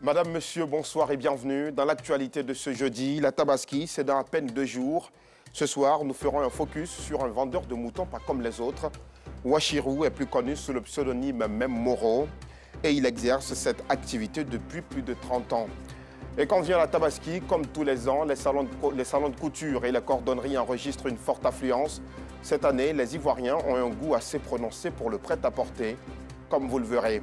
Madame, Monsieur, bonsoir et bienvenue. Dans l'actualité de ce jeudi, la Tabaski, c'est dans à peine 2 jours. Ce soir, nous ferons un focus sur un vendeur de moutons pas comme les autres. Wachirou est plus connu sous le pseudonyme Même Moro et il exerce cette activité depuis plus de 30 ans. Et quand vient la Tabaski, comme tous les ans, les salons de couture et les cordonneries enregistrent une forte affluence. Cette année, les Ivoiriens ont un goût assez prononcé pour le prêt-à-porter, comme vous le verrez.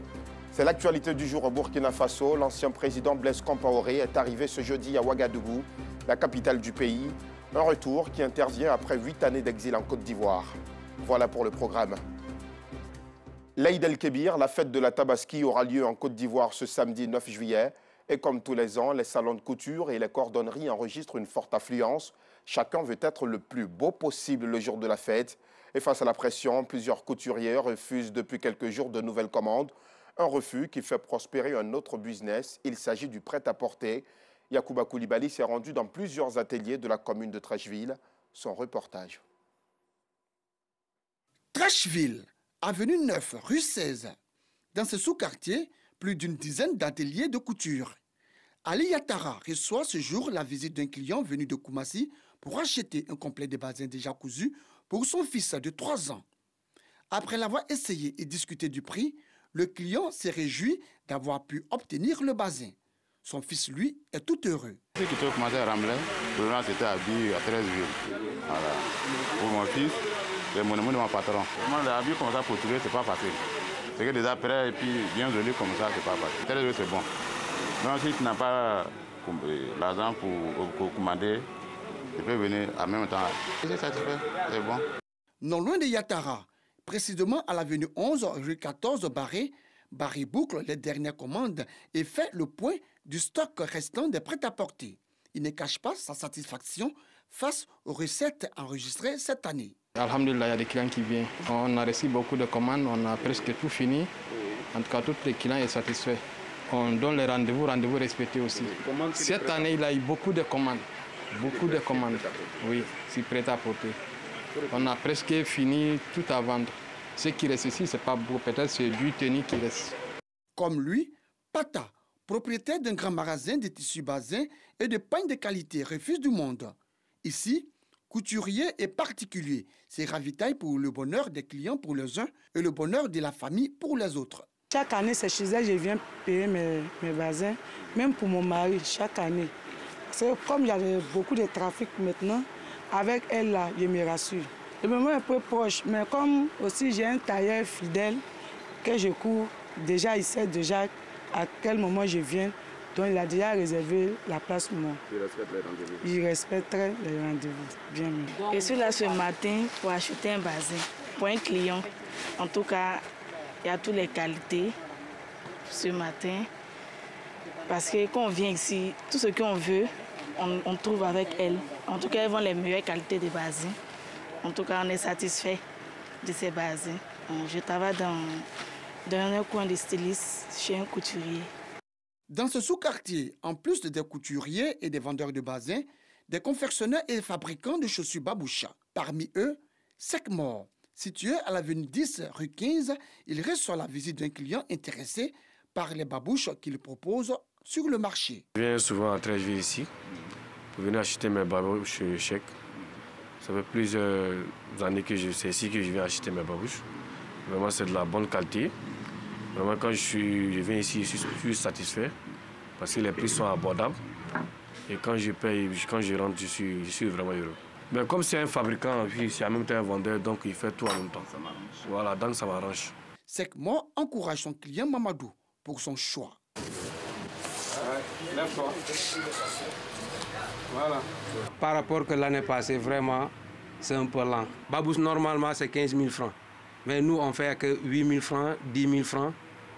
C'est l'actualité du jour au Burkina Faso. L'ancien président Blaise Compaoré est arrivé ce jeudi à Ouagadougou, la capitale du pays. Un retour qui intervient après 8 années d'exil en Côte d'Ivoire. Voilà pour le programme. L'Aïd el-Kébir, la fête de la Tabaski, aura lieu en Côte d'Ivoire ce samedi 9 juillet. Et comme tous les ans, les salons de couture et les cordonneries enregistrent une forte affluence. Chacun veut être le plus beau possible le jour de la fête. Et face à la pression, plusieurs couturiers refusent depuis quelques jours de nouvelles commandes. Un refus qui fait prospérer un autre business. Il s'agit du prêt-à-porter. Yacouba Koulibaly s'est rendu dans plusieurs ateliers de la commune de Trècheville. Son reportage. Trècheville, avenue 9, rue 16. Dans ce sous-quartier, plus d'une dizaine d'ateliers de couture. Ali Yatara reçoit ce jour la visite d'un client venu de Koumassi pour acheter un complet de basin déjà cousu pour son fils de 3 ans. Après l'avoir essayé et discuté du prix, le client s'est réjoui d'avoir pu obtenir le basin. Son fils, lui, est tout heureux. Depuis que tu as commencé à ramener, le rang c'était habillé à 13 villes. Voilà. Pour mon fils, c'est mon de mon patron. Vraiment, l'habiller comme ça pour trouver, c'est pas facile. C'est que déjà après, et puis bien joli comme ça, c'est pas facile. 13 villes, c'est bon. Donc si tu n'as pas l'argent pour commander, tu peux venir en même temps. C'est satisfait, c'est bon. Non loin de Yatara, précisément à l'avenue 11, rue 14 Barré, Barré boucle les dernières commandes et fait le point du stock restant des prêt-à-porter. Il ne cache pas sa satisfaction face aux recettes enregistrées cette année. Alhamdulillah, il y a des clients qui viennent. On a reçu beaucoup de commandes, on a presque tout fini. En tout cas, tous les clients sont satisfaits. On donne les rendez-vous respectés aussi. Cette année, il y a eu beaucoup de commandes. Beaucoup de commandes. Oui, c'est prêt-à-porter. On a presque fini tout à vendre. Ce qui reste ici, ce n'est pas beaucoup, peut-être c'est du tennis qui reste. Comme lui, Pata, propriétaire d'un grand magasin de tissus basins et de pagnes de qualité, refuse du monde. Ici, couturier et particulier se ravitaillent pour le bonheur des clients pour les uns et le bonheur de la famille pour les autres. Chaque année, c'est chez elle, je viens payer mes basins, même pour mon mari, chaque année. C'est comme il y a beaucoup de trafic maintenant, avec elle là, je me rassure. Le moment est un peu proche, mais comme aussi j'ai un tailleur fidèle que je cours, déjà il sait déjà à quel moment je viens, donc il a déjà réservé la place pour moi. Il respecte les rendez-vous. Il respecte les rendez-vous, bien mieux. Je suis là ce matin pour acheter un basin pour un client. En tout cas, il y a toutes les qualités ce matin. Parce que quand on vient ici, tout ce qu'on veut, on trouve avec elle. En tout cas, elles vont les meilleures qualités de basins. En tout cas, on est satisfait de ces basins. Je travaille dans un coin de styliste chez un couturier. Dans ce sous-quartier, en plus des couturiers et des vendeurs de basins, des confectionneurs et fabricants de chaussures baboucha. Parmi eux, Sekmor, situé à l'avenue 10, rue 15, il reçoit la visite d'un client intéressé par les babouches qu'il propose sur le marché. Je viens souvent à Trècheville ici pour venir acheter mes babouches chèques. Ça fait plusieurs années que c'est ici que je viens acheter mes babouches. Vraiment, c'est de la bonne qualité. Vraiment, quand je viens ici, je suis satisfait parce que les prix sont abordables. Et quand je paye, quand je rentre, je suis vraiment heureux. Mais comme c'est un fabricant, c'est en même temps un vendeur, donc il fait tout en même temps. Voilà, donc ça m'arrange. Sekmor encourage son client Mamadou pour son choix. Voilà. Par rapport à l'année passée, vraiment, c'est un peu lent. Babouche, normalement, c'est 15 000 francs. Mais nous, on fait que 8 000 francs, 10 000 francs,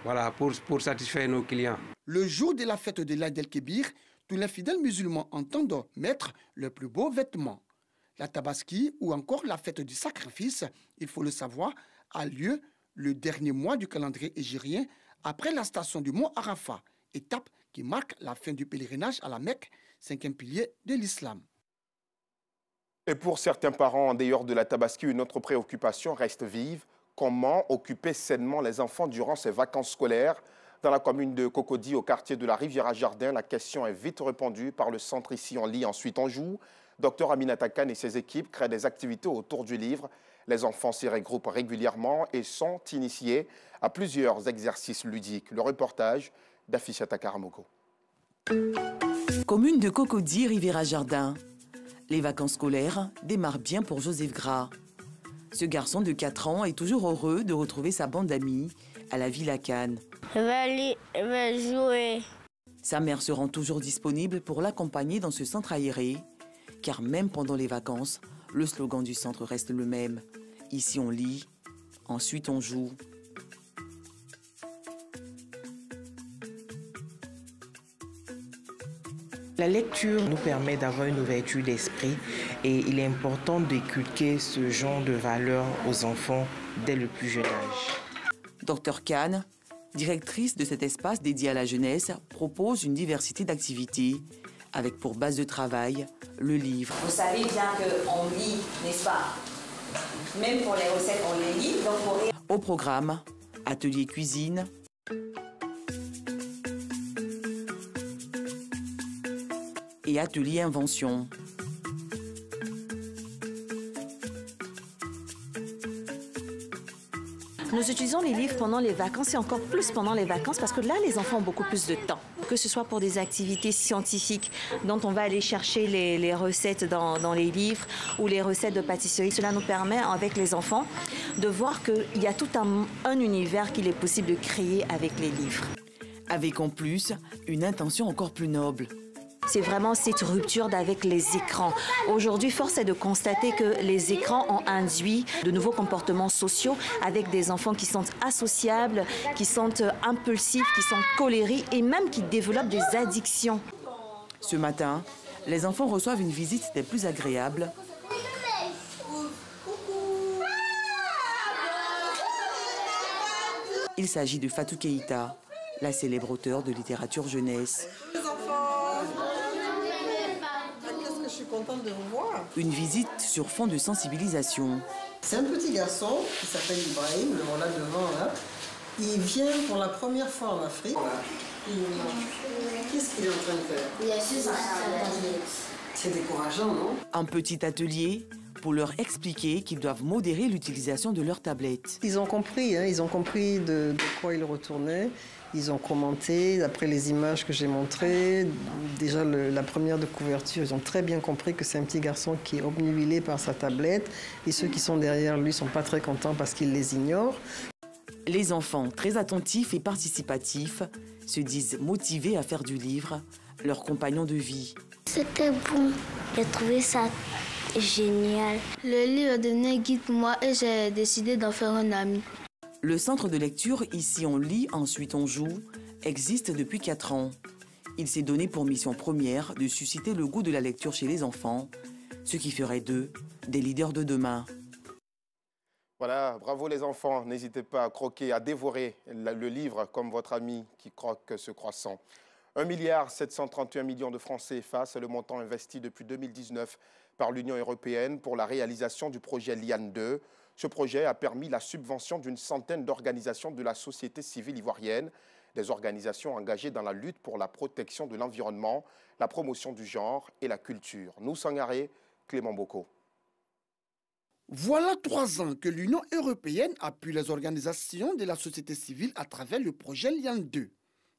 voilà, pour satisfaire nos clients. Le jour de la fête de l'Aïd el-Kébir, tous les fidèles musulmans entendent mettre le plus beau vêtement. La Tabaski ou encore la fête du sacrifice, il faut le savoir, a lieu le dernier mois du calendrier hégirien après la station du mont Arafat, étape qui marque la fin du pèlerinage à la Mecque, 5e pilier de l'islam. Et pour certains parents, en dehors de la Tabaski, une autre préoccupation reste vive. Comment occuper sainement les enfants durant ces vacances scolaires? Dans la commune de Cocody, au quartier de la Riviera-Jardin, la question est vite répondue par le centre Ici on lit, ensuite on joue. Dr Aminata Kane et ses équipes créent des activités autour du livre. Les enfants s'y regroupent régulièrement et sont initiés à plusieurs exercices ludiques. Le reportage d'Afishata Karamoko. Commune de Cocody, Riviera-Jardin. Les vacances scolaires démarrent bien pour Joseph Gras. Ce garçon de 4 ans est toujours heureux de retrouver sa bande d'amis à la Villa Cannes. Je vais jouer. Sa mère se rend toujours disponible pour l'accompagner dans ce centre aéré, car même pendant les vacances, le slogan du centre reste le même. Ici on lit, ensuite on joue. La lecture nous permet d'avoir une ouverture d'esprit et il est important d'inculquer ce genre de valeurs aux enfants dès le plus jeune âge. Dr Kane, directrice de cet espace dédié à la jeunesse, propose une diversité d'activités avec pour base de travail le livre. Vous savez bien qu'on lit, n'est-ce pas? Même pour les recettes, on les lit. Donc Au programme, atelier cuisine, et atelier invention. Nous utilisons les livres pendant les vacances et encore plus pendant les vacances parce que là, les enfants ont beaucoup plus de temps. Que ce soit pour des activités scientifiques dont on va aller chercher les recettes dans les livres ou les recettes de pâtisserie. Cela nous permet, avec les enfants, de voir qu'il y a tout un univers qu'il est possible de créer avec les livres. Avec en plus une intention encore plus noble. C'est vraiment cette rupture avec les écrans. Aujourd'hui, force est de constater que les écrans ont induit de nouveaux comportements sociaux avec des enfants qui sont associables, qui sont impulsifs, qui sont colériques et même qui développent des addictions. Ce matin, les enfants reçoivent une visite des plus agréables. Il s'agit de Fatou Keïta, la célèbre auteure de littérature jeunesse. Je suis contente de vous voir. Une visite sur fond de sensibilisation. C'est un petit garçon qui s'appelle Ibrahim, le voilà devant là. Il vient pour la première fois en Afrique. Qu'est-ce qu'il est en train de faire? C'est décourageant, non? Un petit atelier pour leur expliquer qu'ils doivent modérer l'utilisation de leur tablette. Ils ont compris, hein, ils ont compris de quoi ils retournaient. Ils ont commenté, d'après les images que j'ai montrées, déjà la première de couverture, ils ont très bien compris que c'est un petit garçon qui est obnubilé par sa tablette. Et ceux qui sont derrière lui ne sont pas très contents parce qu'ils les ignorent. Les enfants, très attentifs et participatifs, se disent motivés à faire du livre leur compagnon de vie. C'était bon, j'ai trouvé ça génial. Le livre devenait guide pour moi et j'ai décidé d'en faire un ami. Le centre de lecture Ici on lit, ensuite on joue existe depuis 4 ans. Il s'est donné pour mission première de susciter le goût de la lecture chez les enfants, ce qui ferait d'eux des leaders de demain. Voilà, bravo les enfants. N'hésitez pas à croquer, à dévorer le livre comme votre ami qui croque ce croissant. 1,731 milliard de francs CFA, c'est le montant investi depuis 2019 par l'Union européenne pour la réalisation du projet Liane 2. Ce projet a permis la subvention d'une centaine d'organisations de la société civile ivoirienne, des organisations engagées dans la lutte pour la protection de l'environnement, la promotion du genre et la culture. Nous Sangaré, Clément Boko. Voilà 3 ans que l'Union européenne appuie les organisations de la société civile à travers le projet Liane 2.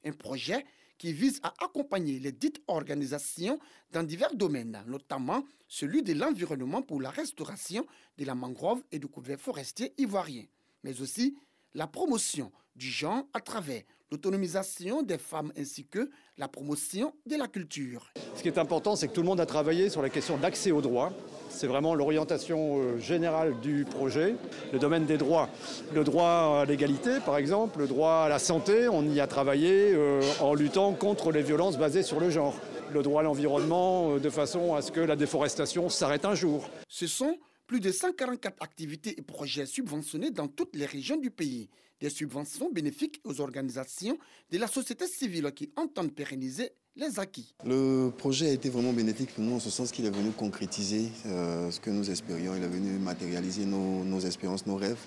Un projet qui vise à accompagner les dites organisations dans divers domaines, notamment celui de l'environnement pour la restauration de la mangrove et du couvert forestier ivoirien, mais aussi la promotion du genre à travers l'autonomisation des femmes ainsi que la promotion de la culture. Ce qui est important, c'est que tout le monde a travaillé sur la question d'accès aux droits. C'est vraiment l'orientation générale du projet. Le domaine des droits, le droit à l'égalité par exemple, le droit à la santé, on y a travaillé en luttant contre les violences basées sur le genre. Le droit à l'environnement de façon à ce que la déforestation s'arrête un jour. Ce sont plus de 144 activités et projets subventionnés dans toutes les régions du pays. Des subventions bénéfiques aux organisations de la société civile qui entendent pérenniser les acquis. Le projet a été vraiment bénéfique pour nous en ce sens qu'il est venu concrétiser ce que nous espérions. Il est venu matérialiser nos espérances, nos rêves.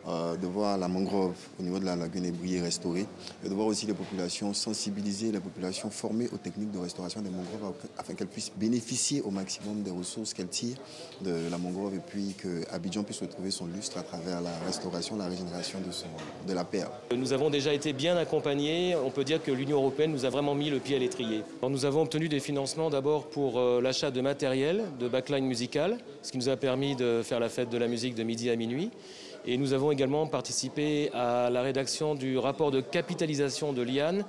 de voir la mangrove au niveau de la lagune Ébouillé restaurée, et de voir aussi les populations, sensibiliser les populations, former aux techniques de restauration des mangroves afin qu'elles puissent bénéficier au maximum des ressources qu'elles tirent de la mangrove et puis qu'Abidjan puisse retrouver son lustre à travers la restauration, la régénération de la perle. Nous avons déjà été bien accompagnés. On peut dire que l'Union européenne nous a vraiment mis le pied à l'étrier. Nous avons obtenu des financements d'abord pour l'achat de matériel, de backline musical, ce qui nous a permis de faire la fête de la musique de midi à minuit. Et nous avons également participé à la rédaction du rapport de capitalisation de l'IAN,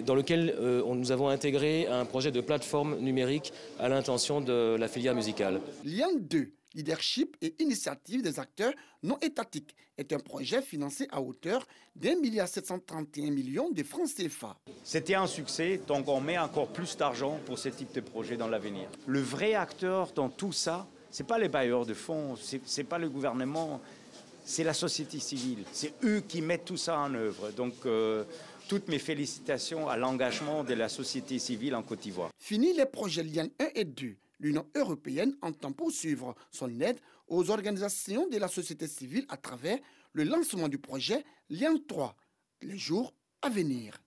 dans lequel nous avons intégré un projet de plateforme numérique à l'intention de la filière musicale. L'IAN 2, leadership et initiative des acteurs non étatiques, est un projet financé à hauteur d'1,731 milliard de francs CFA. C'était un succès, donc on met encore plus d'argent pour ce type de projet dans l'avenir. Le vrai acteur dans tout ça, ce n'est pas les bailleurs de fonds, ce n'est pas le gouvernement, c'est la société civile. C'est eux qui mettent tout ça en œuvre. Donc, toutes mes félicitations à l'engagement de la société civile en Côte d'Ivoire. Fini les projets LIAN 1 et 2. L'Union européenne entend poursuivre son aide aux organisations de la société civile à travers le lancement du projet LIAN 3, les jours à venir.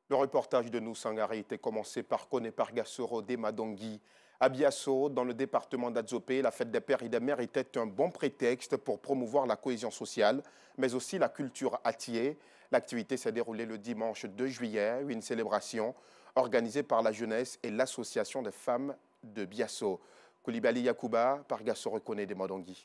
Le reportage de nous Sangare était commencé par Kone Pargasoro de Madongui. À Biasso, dans le département d'Adzopé, la fête des pères et des mères était un bon prétexte pour promouvoir la cohésion sociale, mais aussi la culture attiée. L'activité s'est déroulée le dimanche 2 juillet, une célébration organisée par la jeunesse et l'association des femmes de Biasso. Koulibaly Yakouba, Pargasoro Kone de Madongui.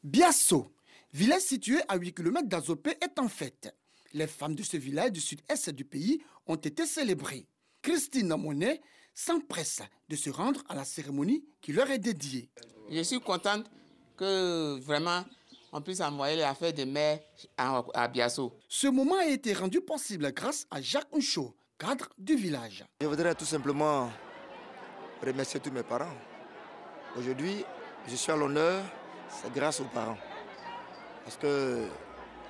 Biasso, village situé à 8 km d'Adzopé, est en fête. Les femmes de ce village du sud-est du pays ont été célébrées. Christine Monet s'empresse de se rendre à la cérémonie qui leur est dédiée. Je suis contente que vraiment on puisse envoyer la fête des mères à Biasso. Ce moment a été rendu possible grâce à Jacques Uncho, cadre du village. Je voudrais tout simplement remercier tous mes parents. Aujourd'hui, je suis à l'honneur, c'est grâce aux parents. Parce que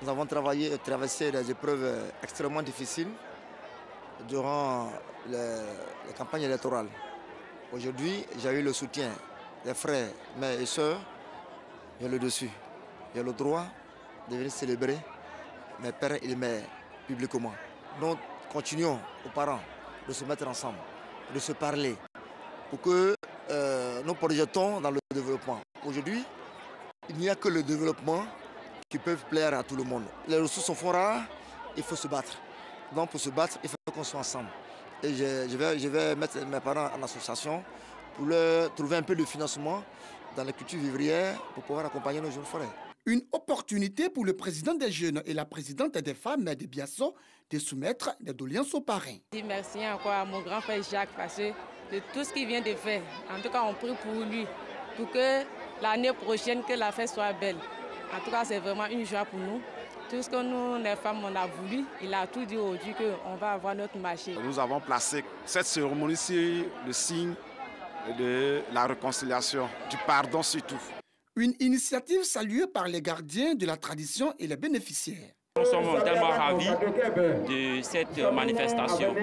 nous avons travaillé et traversé des épreuves extrêmement difficiles durant les campagnes électorales. Aujourd'hui, j'ai eu le soutien des frères, mères et sœurs. J'ai le dessus. J'ai le droit de venir célébrer mes pères et mes mères publiquement. Donc, continuons aux parents de se mettre ensemble, de se parler, pour que nous projetons dans le développement. Aujourd'hui, il n'y a que le développement qui peut plaire à tout le monde. Les ressources sont rares, il faut se battre. Donc, pour se battre, il faut qu'on soit ensemble. Et je vais mettre mes parents en association pour leur trouver un peu de financement dans les cultures vivrières pour pouvoir accompagner nos jeunes frères. Une opportunité pour le président des jeunes et la présidente des femmes de Biasso de soumettre des doléances aux parrains. Merci encore à mon grand frère Jacques parce que de tout ce qu'il vient de faire, en tout cas on prie pour lui, pour que l'année prochaine, que la fête soit belle. En tout cas, c'est vraiment une joie pour nous. Tout ce que nous, les femmes, on a voulu, il a tout dit aujourd'hui qu'on va avoir notre marché. Nous avons placé cette cérémonie sur le signe de la réconciliation, du pardon surtout. Une initiative saluée par les gardiens de la tradition et les bénéficiaires. Nous sommes tellement ravis de cette manifestation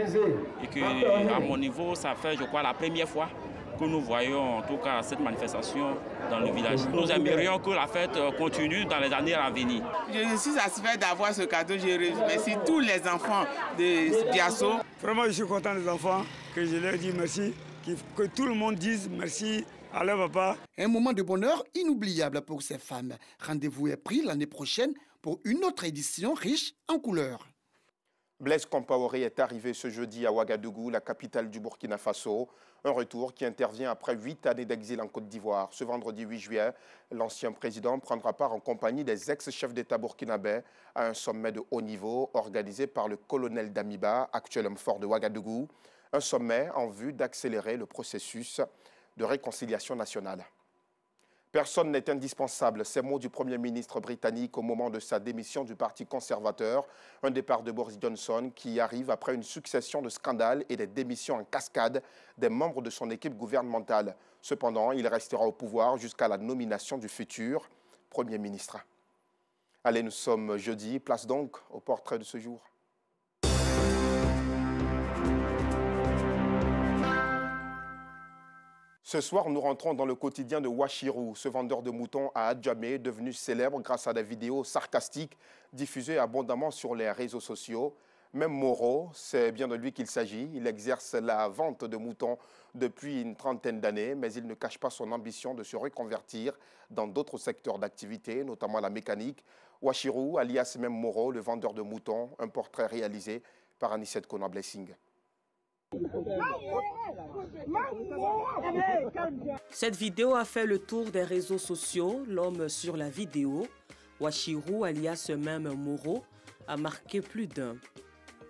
et que, à mon niveau, ça fait, je crois, la première fois que nous voyons en tout cas cette manifestation dans le village. Nous aimerions que la fête continue dans les années à venir. Je suis satisfait d'avoir ce cadeau. Je remercie tous les enfants de Biasso. Vraiment, je suis content des enfants, que je leur dis merci, que tout le monde dise merci à leur papa. Un moment de bonheur inoubliable pour ces femmes. Rendez-vous est pris l'année prochaine pour une autre édition riche en couleurs. Blaise Compaoré est arrivé ce jeudi à Ouagadougou, la capitale du Burkina Faso. Un retour qui intervient après 8 années d'exil en Côte d'Ivoire. Ce vendredi 8 juillet, l'ancien président prendra part en compagnie des ex-chefs d'État burkinabés à un sommet de haut niveau organisé par le colonel Damiba, actuel homme fort de Ouagadougou. Un sommet en vue d'accélérer le processus de réconciliation nationale. Personne n'est indispensable, ces mots du Premier ministre britannique au moment de sa démission du Parti conservateur. Un départ de Boris Johnson qui arrive après une succession de scandales et des démissions en cascade des membres de son équipe gouvernementale. Cependant, il restera au pouvoir jusqu'à la nomination du futur Premier ministre. Allez, nous sommes jeudi, place donc au portrait de ce jour. Ce soir, nous rentrons dans le quotidien de Wachirou, ce vendeur de moutons à Adjamé, devenu célèbre grâce à des vidéos sarcastiques diffusées abondamment sur les réseaux sociaux. Même Moro, c'est bien de lui qu'il s'agit. Il exerce la vente de moutons depuis une trentaine d'années, mais il ne cache pas son ambition de se reconvertir dans d'autres secteurs d'activité, notamment la mécanique. Wachirou, alias même Moro, le vendeur de moutons, un portrait réalisé par Anissette Kona-Blessing. Cette vidéo a fait le tour des réseaux sociaux. L'homme sur la vidéo, Wachirou, alias même Moro, a marqué plus d'un.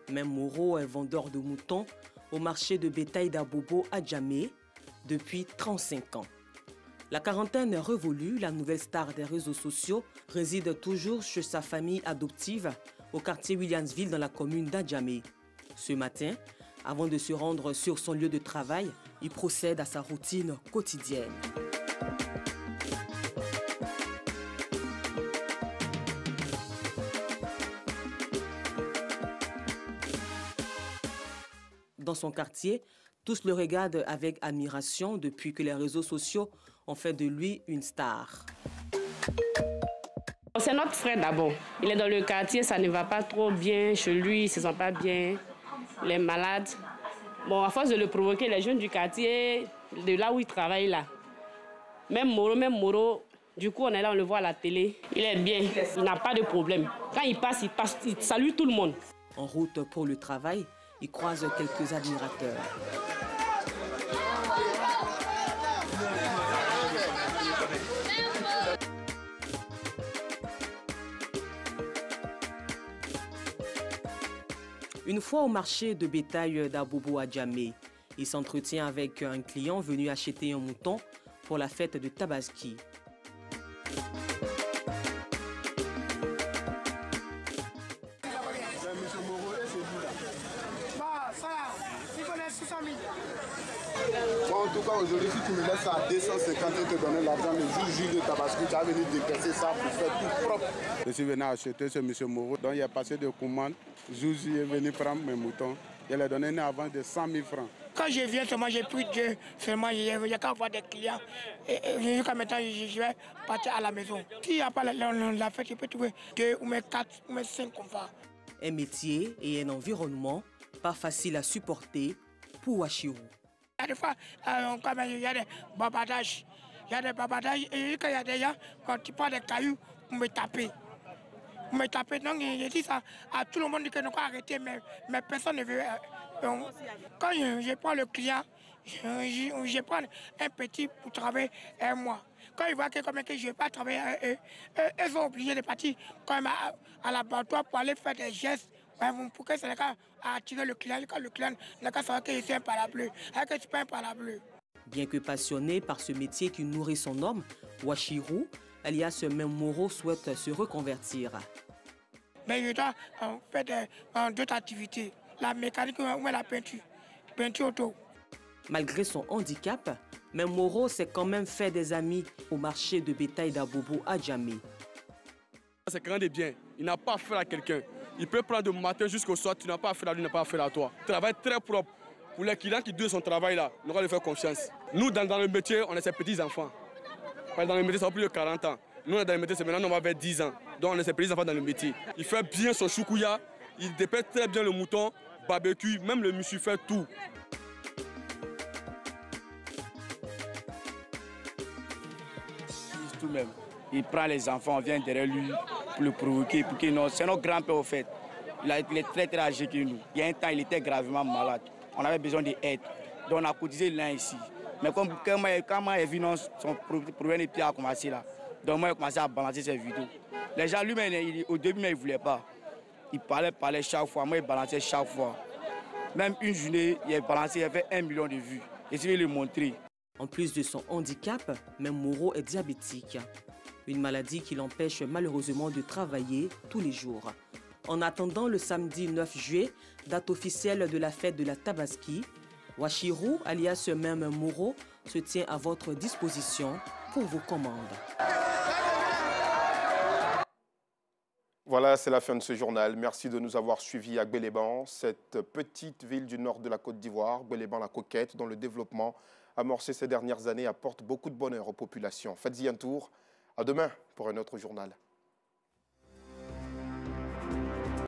Même Moro est vendeur de moutons au marché de bétail d'Abobo à Djamé depuis 35 ans. La quarantaine est révolue, la nouvelle star des réseaux sociaux réside toujours chez sa famille adoptive au quartier Williamsville dans la commune d'Adjamé. Ce matin, avant de se rendre sur son lieu de travail, il procède à sa routine quotidienne. Dans son quartier, tous le regardent avec admiration depuis que les réseaux sociaux ont fait de lui une star. C'est notre frère d'abord. Il est dans le quartier, ça ne va pas trop bien chez lui, il ne se sent pas bien, il est malade. Bon, à force de le provoquer, les jeunes du quartier, de là où il travaille là, même Moro, du coup on est là, on le voit à la télé, il est bien, il n'a pas de problème. Quand il passe, il salue tout le monde. En route pour le travail, il croise quelques admirateurs. Une fois au marché de bétail d'Abobo à Djamé, il s'entretient avec un client venu acheter un mouton pour la fête de Tabaski. Bon, en tout cas, aujourd'hui, si tu me laisses à 250 et te donner l'argent le jour de Tabaski, tu vas venir décaisser ça pour faire tout propre. Je suis venu acheter ce monsieur Moro, donc il a passé de commande. Jouji est venu prendre mes moutons. Il a donné une avance de 100 000 francs. Quand je viens seulement, j'ai pris Dieu. Seulement, il n'y a qu'à voir des clients. Et jusqu'à maintenant, je vais partir à la maison. S'il n'y a pas la fête, je peux trouver 2 ou 4 ou 5 comme ça. Un métier et un environnement pas facile à supporter pour Wachirou. Il y a des fois, il y a des babardages. Il y a des babardages et quand il y a des gens, quand tu prends des cailloux, on me tape. On me tape. Donc, je dis ça à tout le monde que nous avons arrêté, mais personne ne veut. Quand je prends le client, je prends un petit pour travailler un mois. Quand ils voient que je ne vais pas travailler, ils sont obligés de partir quand même à l'abattoir pour aller faire des gestes. Pour que ce n'est qu'à attirer le client, quand le client n'a qu'à savoir que je suis un parapluie, que je suis pas un parapluie. Bien que passionné par ce métier qui nourrit son homme, Wachirou, alias même Moro, souhaite se reconvertir. Mais je dois faire d'autres activités, la mécanique ou la peinture auto. Malgré son handicap, même Moro s'est quand même fait des amis au marché de bétail d'Abobo à Djamé. C'est quelqu'un de bien, il n'a pas affaire à quelqu'un. Il peut prendre du matin jusqu'au soir, tu n'as pas affaire à lui, il n'a pas affaire à toi. Travail très propre. Pour les clients qui doivent son travail là, on doit lui faire confiance. Nous, dans le métier, on est ses petits-enfants. Dans le métier, ça va plus de 40 ans. Nous, dans le métier, c'est maintenant, on va vers 10 ans. Donc, on est ses petits-enfants dans le métier. Il fait bien son choukouya, il dépêche très bien le mouton, barbecue, même le monsieur fait tout. Tout même. Il prend les enfants, on vient derrière lui pour le provoquer, pour qu'il non. C'est notre grand-père au fait. Il est très très âgé que nous. Il y a un temps, il était gravement malade. On avait besoin d'aide. Donc on a cotisé l'un ici. Mais quand moi est venu, son problème de pied a commencé là. Donc moi, j'ai commencé à balancer ses vidéos. Les gens, lui-même, au début, il ne voulait pas. Il parlait chaque fois. Moi, il balançait chaque fois. Même une journée, il a balancé, il a fait 1 million de vues. Et je vais le montrer. En plus de son handicap, même Moro est diabétique. Une maladie qui l'empêche malheureusement de travailler tous les jours. En attendant le samedi 9 juillet, date officielle de la fête de la Tabaski, Wachirou, alias même Moro, se tient à votre disposition pour vos commandes. Voilà, c'est la fin de ce journal. Merci de nous avoir suivis à Gbéléban, cette petite ville du nord de la Côte d'Ivoire, Gbéléban-la-Coquette, dont le développement amorcé ces dernières années apporte beaucoup de bonheur aux populations. Faites-y un tour. À demain pour un autre journal.